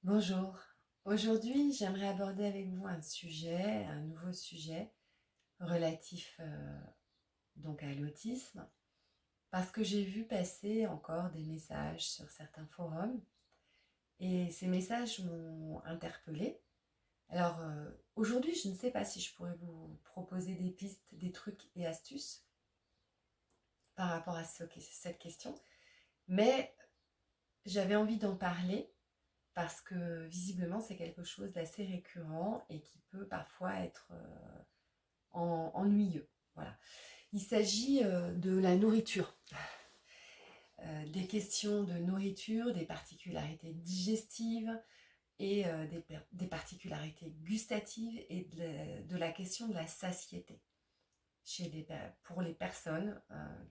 Bonjour. Aujourd'hui, j'aimerais aborder avec vous un nouveau sujet relatif donc à l'autisme, parce que j'ai vu passer encore des messages sur certains forums et ces messages m'ont interpellée. Alors aujourd'hui, je ne sais pas si je pourrais vous proposer des pistes, des trucs et astuces par rapport à cette question, mais j'avais envie d'en parler parce que visiblement c'est quelque chose d'assez récurrent et qui peut parfois être ennuyeux. Voilà. Il s'agit de la nourriture, des questions de nourriture, des particularités digestives et des particularités gustatives et de la question de la satiété pour les personnes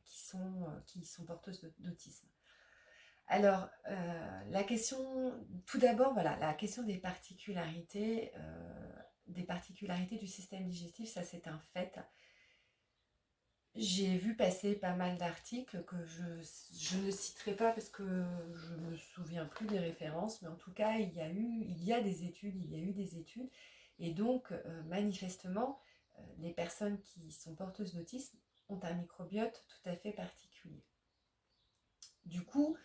qui sont porteuses d'autisme. Alors, tout d'abord, voilà, la question des particularités du système digestif, ça c'est un fait. J'ai vu passer pas mal d'articles que je ne citerai pas parce que je ne me souviens plus des références, mais en tout cas, il y a des études, il y a eu des études, et donc manifestement, les personnes qui sont porteuses d'autisme ont un microbiote tout à fait particulier. Du coup,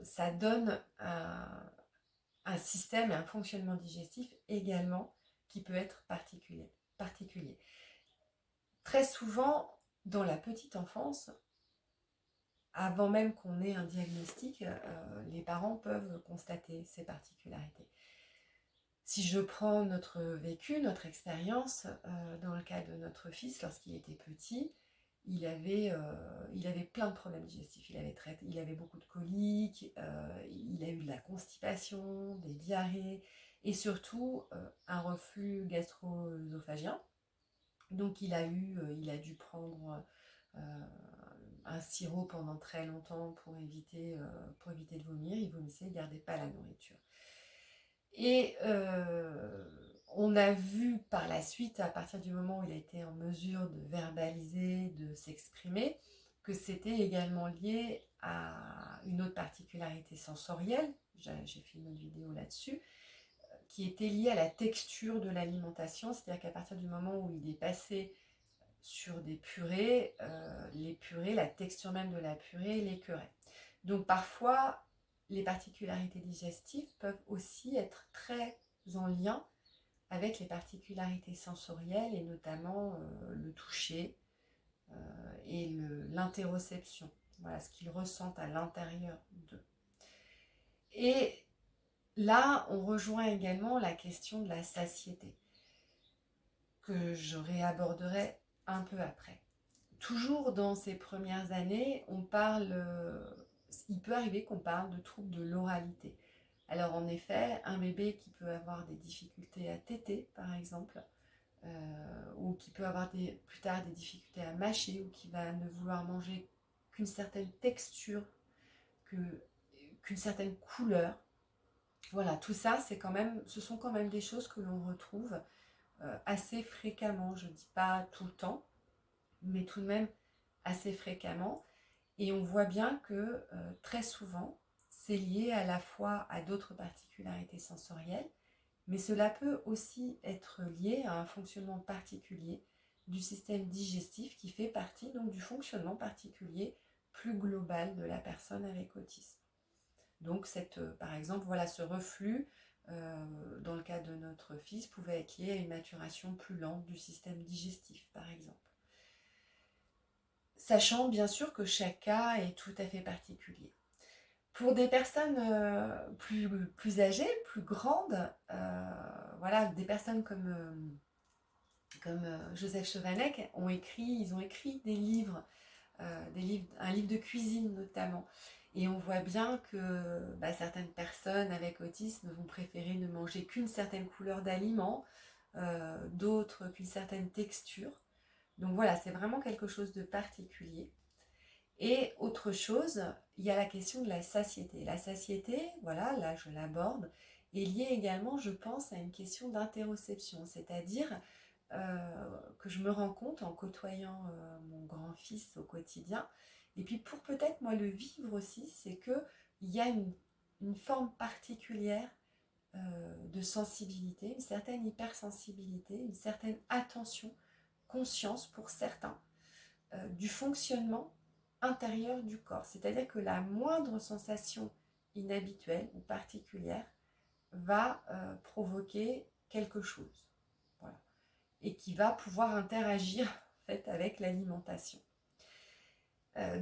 ça donne un système et un fonctionnement digestif également qui peut être particulier. Très souvent, dans la petite enfance, avant même qu'on ait un diagnostic, les parents peuvent constater ces particularités. Si je prends notre vécu, notre expérience, dans le cas de notre fils, lorsqu'il était petit, il avait plein de problèmes digestifs. Il avait beaucoup de coliques, il a eu de la constipation, des diarrhées et surtout un reflux gastro-œsophagien. Donc il a dû prendre un sirop pendant très longtemps pour éviter de vomir. Il vomissait, il ne gardait pas la nourriture. Et on a vu par la suite, à partir du moment où il a été en mesure de verbaliser, de s'exprimer, que c'était également lié à une autre particularité sensorielle, j'ai fait une autre vidéo là-dessus, qui était liée à la texture de l'alimentation, c'est-à-dire qu'à partir du moment où il est passé sur des purées, les purées, la texture même de la purée l'écœurait. Donc parfois, les particularités digestives peuvent aussi être très en lien avec les particularités sensorielles et notamment le toucher et l'interoception. Voilà ce qu'ils ressentent à l'intérieur d'eux. Et là, on rejoint également la question de la satiété, que je réaborderai un peu après. Toujours dans ces premières années, il peut arriver qu'on parle de troubles de l'oralité. Alors en effet, un bébé qui peut avoir des difficultés à téter, par exemple, ou qui peut avoir plus tard des difficultés à mâcher, ou qui va ne vouloir manger qu'une certaine texture, qu'une certaine couleur. Voilà, tout ça, ce sont quand même des choses que l'on retrouve assez fréquemment. Je ne dis pas tout le temps, mais tout de même assez fréquemment. Et on voit bien que très souvent, c'est lié à la fois à d'autres particularités sensorielles, mais cela peut aussi être lié à un fonctionnement particulier du système digestif qui fait partie donc du fonctionnement particulier plus global de la personne avec autisme. Donc par exemple, voilà, ce reflux, dans le cas de notre fils, pouvait être lié à une maturation plus lente du système digestif, par exemple. Sachant bien sûr que chaque cas est tout à fait particulier. Pour des personnes plus âgées, plus grandes, voilà, des personnes comme Joseph Chovanec ils ont écrit un livre de cuisine notamment. Et on voit bien que certaines personnes avec autisme vont préférer ne manger qu'une certaine couleur d'aliment, d'autres qu'une certaine texture. Donc voilà, c'est vraiment quelque chose de particulier. Et autre chose, il y a la question de la satiété. La satiété, voilà, là je l'aborde, est liée également, je pense, à une question d'interoception, c'est-à-dire que je me rends compte en côtoyant mon grand-fils au quotidien, et puis pour peut-être moi le vivre aussi, c'est qu'il y a une forme particulière de sensibilité, une certaine hypersensibilité, une certaine attention, conscience pour certains, du fonctionnement intérieur du corps. C'est-à-dire que la moindre sensation inhabituelle ou particulière va provoquer quelque chose. Voilà. Et qui va pouvoir interagir en fait, avec l'alimentation.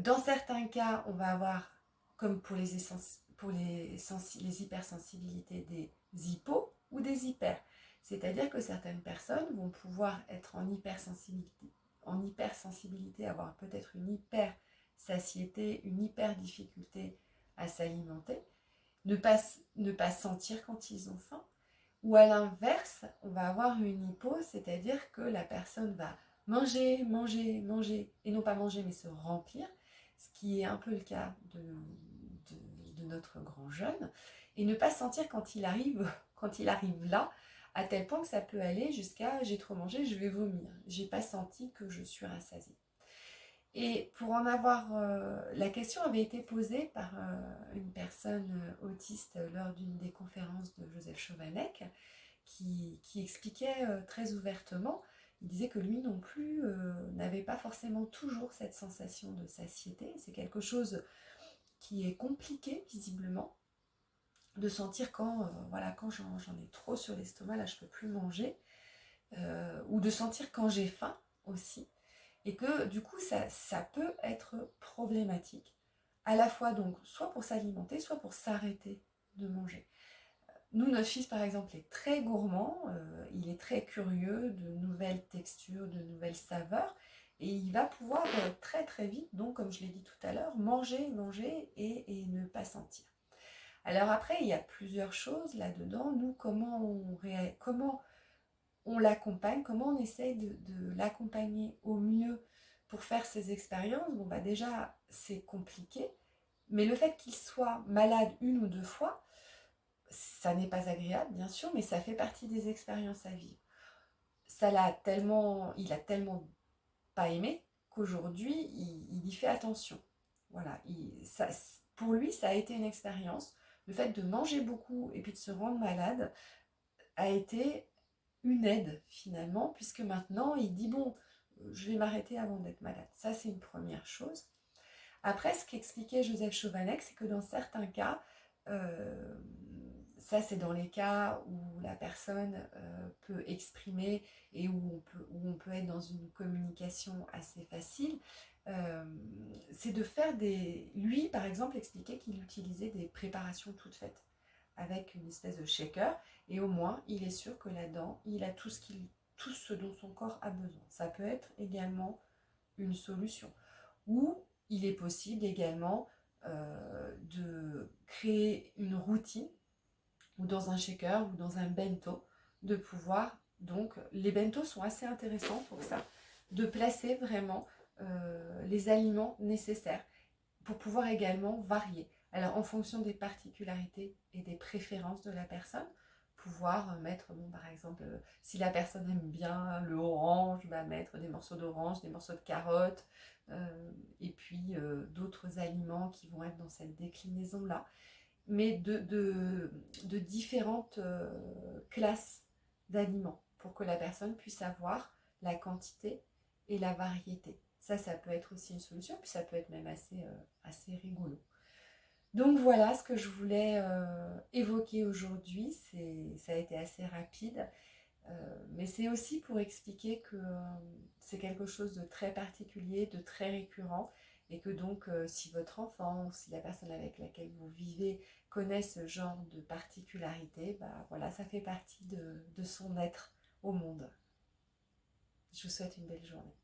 Dans certains cas, on va avoir, comme pour les hypersensibilités, des hypos ou des hyper. C'est-à-dire que certaines personnes vont pouvoir être en hypersensibilité, avoir peut-être une hyper satiété, une hyper difficulté à s'alimenter, ne pas sentir quand ils ont faim. Ou à l'inverse, on va avoir une hypo, c'est-à-dire que la personne va manger, manger, manger, et non pas manger mais se remplir, ce qui est un peu le cas de notre grand jeune, et ne pas sentir quand il arrive là, à tel point que ça peut aller jusqu'à j'ai trop mangé, je vais vomir, j'ai pas senti que je suis rassasiée. Et pour en avoir, la question avait été posée par une personne autiste lors d'une des conférences de Joseph Chovanec, qui expliquait très ouvertement, il disait que lui non plus n'avait pas forcément toujours cette sensation de satiété. C'est quelque chose qui est compliqué visiblement, de sentir quand, quand j'en ai trop sur l'estomac, là je ne peux plus manger, ou de sentir quand j'ai faim aussi. Et que du coup, ça peut être problématique, à la fois donc soit pour s'alimenter, soit pour s'arrêter de manger. Nous, notre fils, par exemple, est très gourmand, il est très curieux de nouvelles textures, de nouvelles saveurs, et il va pouvoir très très vite, donc comme je l'ai dit tout à l'heure, manger, manger et ne pas sentir. Alors après, il y a plusieurs choses là-dedans. Nous, comment on l'accompagne, comment on essaye de l'accompagner au mieux pour faire ces expériences. Bon, bah déjà, c'est compliqué, mais le fait qu'il soit malade une ou deux fois, ça n'est pas agréable, bien sûr, mais ça fait partie des expériences à vivre. Il a tellement pas aimé qu'aujourd'hui, il y fait attention. Voilà, pour lui, ça a été une expérience. Le fait de manger beaucoup et puis de se rendre malade a été une aide finalement, puisque maintenant il dit bon, je vais m'arrêter avant d'être malade. Ça, c'est une première chose. Après, ce qu'expliquait Joseph Chovanec, c'est que dans certains cas, ça c'est dans les cas où la personne peut exprimer et où on peut être dans une communication assez facile, c'est de faire Lui, par exemple, expliquait qu'il utilisait des préparations toutes faites avec une espèce de shaker, et au moins il est sûr que là-dedans il a tout ce dont son corps a besoin. Ça peut être également une solution. Ou il est possible également de créer une routine, ou dans un shaker ou dans un bento, de pouvoir, donc les bentos sont assez intéressants pour ça, de placer vraiment les aliments nécessaires pour pouvoir également varier. Alors en fonction des particularités et des préférences de la personne, pouvoir mettre, bon, par exemple, si la personne aime bien le orange, bah, mettre des morceaux d'orange, des morceaux de carottes, et puis d'autres aliments qui vont être dans cette déclinaison-là, mais de différentes classes d'aliments pour que la personne puisse avoir la quantité et la variété. Ça peut être aussi une solution, puis ça peut être même assez rigolo. Donc voilà ce que je voulais évoquer aujourd'hui. Ça a été assez rapide, mais c'est aussi pour expliquer que c'est quelque chose de très particulier, de très récurrent, et que donc si votre enfant ou si la personne avec laquelle vous vivez connaît ce genre de particularité, bah voilà, ça fait partie de son être au monde. Je vous souhaite une belle journée.